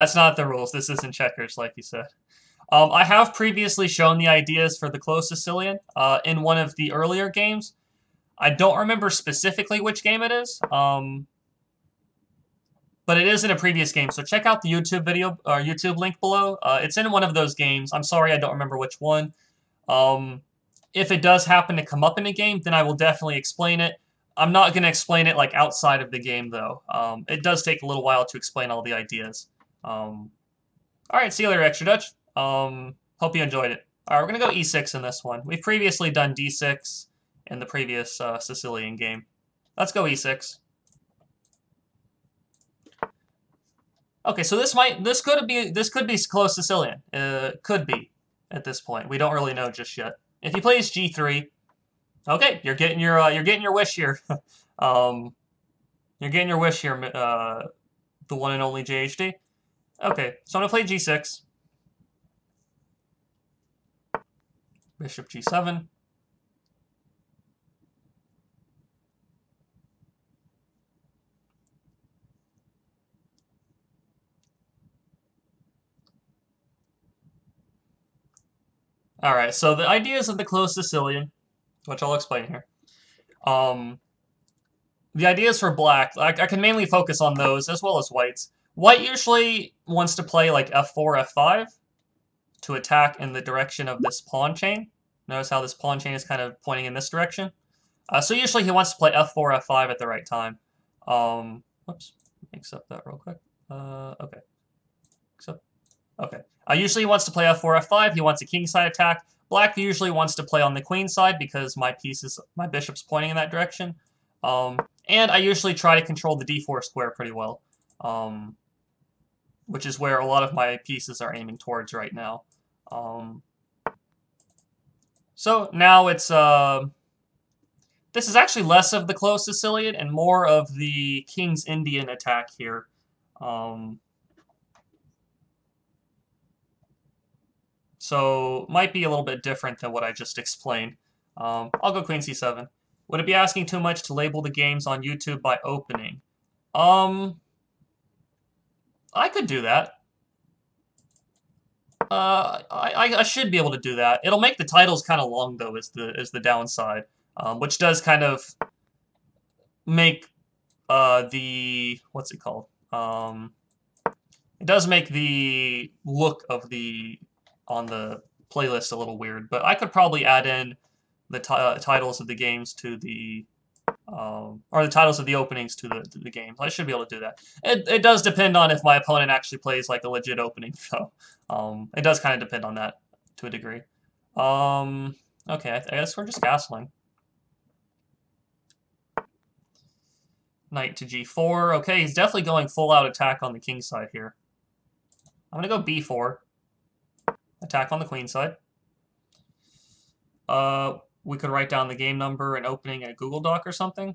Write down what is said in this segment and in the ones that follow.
That's not the rules. This isn't checkers, like you said. I have previously shown the ideas for the closed Sicilian in one of the earlier games. I don't remember specifically which game it is, but it is in a previous game. So check out the YouTube video or YouTube link below. It's in one of those games. I'm sorry, I don't remember which one. If it does happen to come up in a game, then I will definitely explain it. I'm not going to explain it like outside of the game, though. It does take a little while to explain all the ideas. All right, see you later, Extra Dutch. Hope you enjoyed it. All right, we're going to go e6 in this one. We've previously done d6 in the previous Sicilian game. Let's go e6. Okay, so this could be close Sicilian. Could be at this point. We don't really know just yet. If he plays g3, okay, you're getting your wish here. You're getting your wish here, the one and only JHD. Okay, so I'm gonna play g6. Bishop g7. All right, so the ideas of the closed Sicilian, which I'll explain here. The ideas for black, I can mainly focus on those as well as white's. White usually wants to play like f4, f5 to attack in the direction of this pawn chain. Notice how this pawn chain is kind of pointing in this direction. So usually he wants to play f4, f5 at the right time. Whoops, accept that real quick. Okay. Accept. Okay. Usually he wants to play f4, f5. He wants a kingside attack. Black usually wants to play on the queen side because my bishop's pointing in that direction. And I usually try to control the d4 square pretty well, which is where a lot of my pieces are aiming towards right now. So now it's this is actually less of the close Sicilian and more of the King's Indian attack here. So might be a little bit different than what I just explained. I'll go Queen c7. Would it be asking too much to label the games on YouTube by opening? I could do that. I should be able to do that. It'll make the titles kind of long though, is the downside, which does kind of make the what's it called? It does make the look of on the playlist a little weird, but I could probably add in the titles of the games to the or the titles of the openings to the games. I should be able to do that. It does depend on if my opponent actually plays like a legit opening, so it does kind of depend on that to a degree. Okay, I guess we're just castling. Knight to g4. Okay, he's definitely going full-out attack on the king side here. I'm going to go b4. Attack on the queen side. We could write down the game number and opening in a Google Doc or something.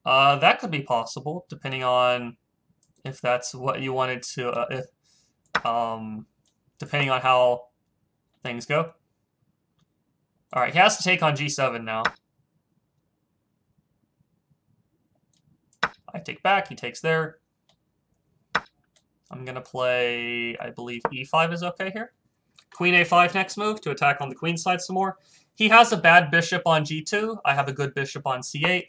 That could be possible, depending on if that's what you wanted to, depending on how things go. All right, he has to take on g7 now. I take back, he takes there. I'm going to play, I believe e5 is okay here. Queen a5 next move to attack on the queen side some more. He has a bad bishop on g2. I have a good bishop on c8.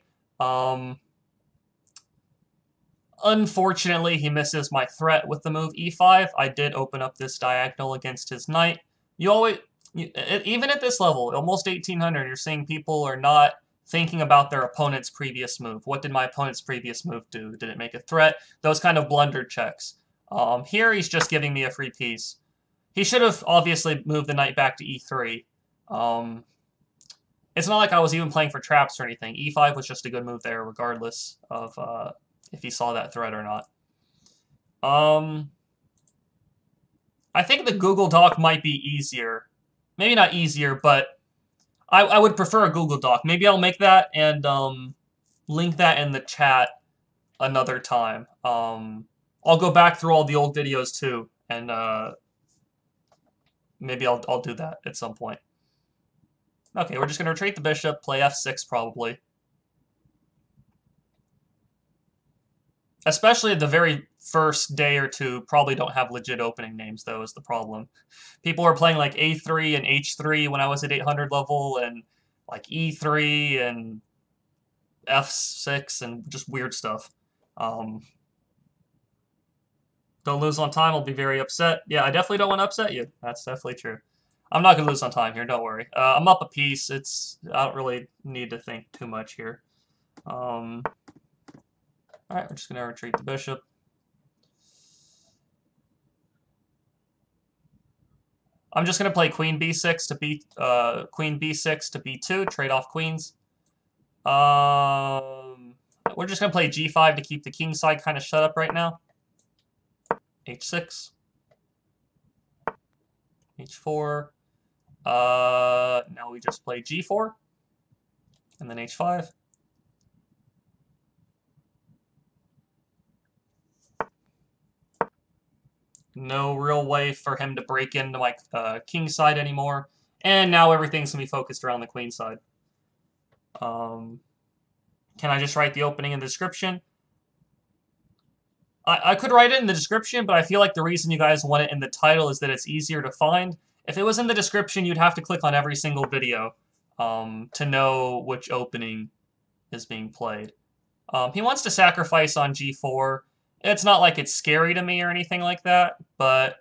Unfortunately, he misses my threat with the move e5. I did open up this diagonal against his knight. Even at this level, almost 1800, you're seeing people are not thinking about their opponent's previous move. What did my opponent's previous move do? Did it make a threat? Those kind of blundered checks. Here, he's just giving me a free piece. He should have obviously moved the knight back to e3. It's not like I was even playing for traps or anything. e5 was just a good move there, regardless of if he saw that threat or not. I think the Google Doc might be easier. Maybe not easier, but I would prefer a Google Doc. Maybe I'll make that and link that in the chat another time. I'll go back through all the old videos too, and maybe I'll do that at some point. Okay, we're just going to retreat the bishop, play f6 probably. Especially at the very first day or two probably don't have legit opening names, though, is the problem. People were playing like A3 and H3 when I was at 800 level, and like E3 and F6 and just weird stuff. Don't lose on time, I'll be very upset. Yeah, I definitely don't want to upset you. That's definitely true. I'm not going to lose on time here, don't worry. I'm up a piece. I don't really need to think too much here. Alright, we're just going to retreat the bishop. I'm just going to play queen b6 to queen b6 to b2, trade off queens. We're just going to play g5 to keep the king side kind of shut up right now. h6. h4. Now we just play g4. And then h5. No real way for him to break into my king side anymore. And now everything's going to be focused around the queen side. Can I just write the opening in the description? I could write it in the description, but I feel like the reason you guys want it in the title is that it's easier to find. If it was in the description, you'd have to click on every single video to know which opening is being played. He wants to sacrifice on g4. It's not like it's scary to me or anything like that, but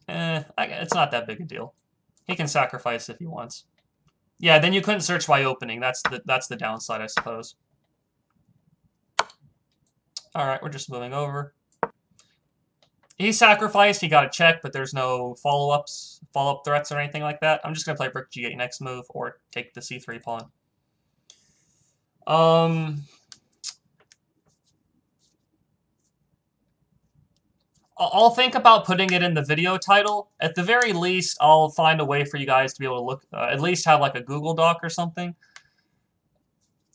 it's not that big a deal. He can sacrifice if he wants. Yeah, then you couldn't search by opening. That's the downside, I suppose. All right, we're just moving over. He sacrificed. He got a check, but there's no follow-up threats or anything like that. I'm just gonna play rook g8 next move or take the c3 pawn. I'll think about putting it in the video title. At the very least, I'll find a way for you guys to be able to look, at least have like a Google Doc or something.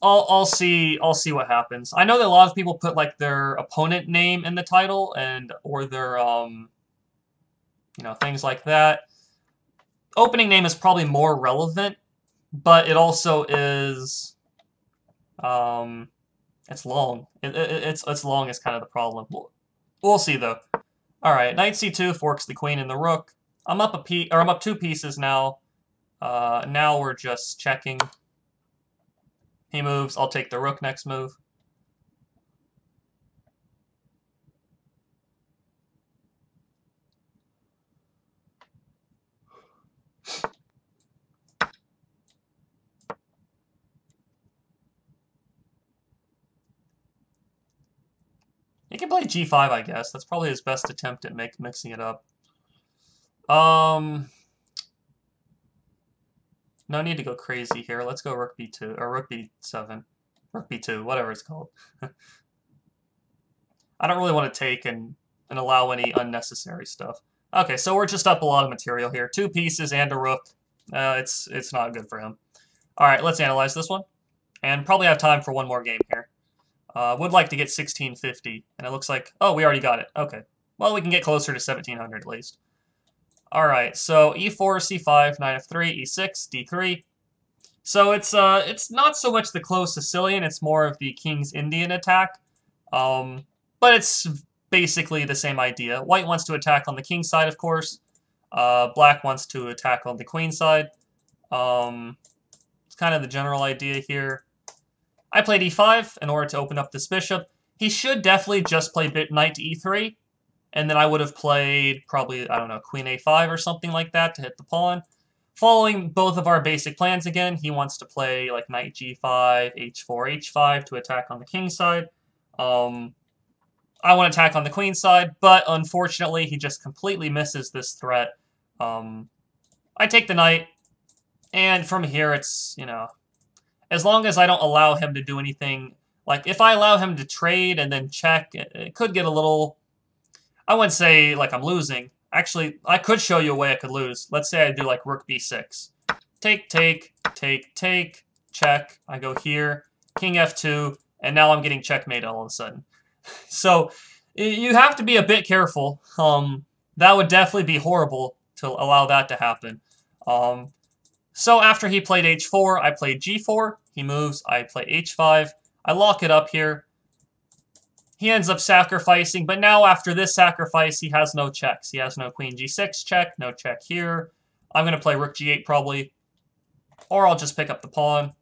I'll see what happens. I know that a lot of people put like their opponent name in the title or their things like that. Opening name is probably more relevant, but it also is it's long. It's long is kind of the problem. We'll see though. All right, knight c2 forks the queen and the rook. I'm up I'm up 2 pieces now. Now we're just checking. He moves. I'll take the rook next move. He can play g5, I guess. That's probably his best attempt at mixing it up. No need to go crazy here. Let's go rook b2, or rook b7. Rook b2, whatever it's called. I don't really want to take and allow any unnecessary stuff. Okay, so we're just up a lot of material here. 2 pieces and a rook. It's not good for him. All right, let's analyze this one. And probably have time for one more game here. Would like to get 1650, and it looks like... Oh, we already got it. Okay. Well, we can get closer to 1700 at least. All right, so e4, c5, knight f3, e6, d3. So it's not so much the close Sicilian, it's more of the King's Indian attack. But it's basically the same idea. White wants to attack on the king side, of course. Black wants to attack on the queen side. It's kind of the general idea here. I played e5 in order to open up this bishop. He should definitely just play knight to e3. And then I would have played probably, I don't know, queen a5 or something like that to hit the pawn. Following both of our basic plans again, he wants to play like knight g5, h4, h5 to attack on the king side. I want to attack on the queen side, but unfortunately he just completely misses this threat. I take the knight, and from here it's, as long as I don't allow him to do anything, like if I allow him to trade and then check, it could get a little... I wouldn't say like I'm losing. Actually, I could show you a way I could lose. Let's say I do like rook b6. Take, take, take, take, check. I go here, king f2, and now I'm getting checkmate all of a sudden. So you have to be a bit careful. That would definitely be horrible to allow that to happen. So after he played h4, I played g4. He moves. I play h5. I lock it up here. he ends up sacrificing, but now after this sacrifice, he has no checks. He has no queen g6 check, no check here. I'm going to play rook g8 probably, or I'll just pick up the pawn,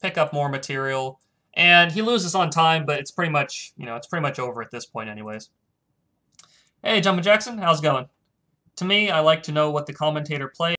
pick up more material, and he loses on time, but it's pretty much, it's pretty much over at this point anyways. Hey, Jumpin' Jackson, how's it going? To me, I like to know what the commentator plays.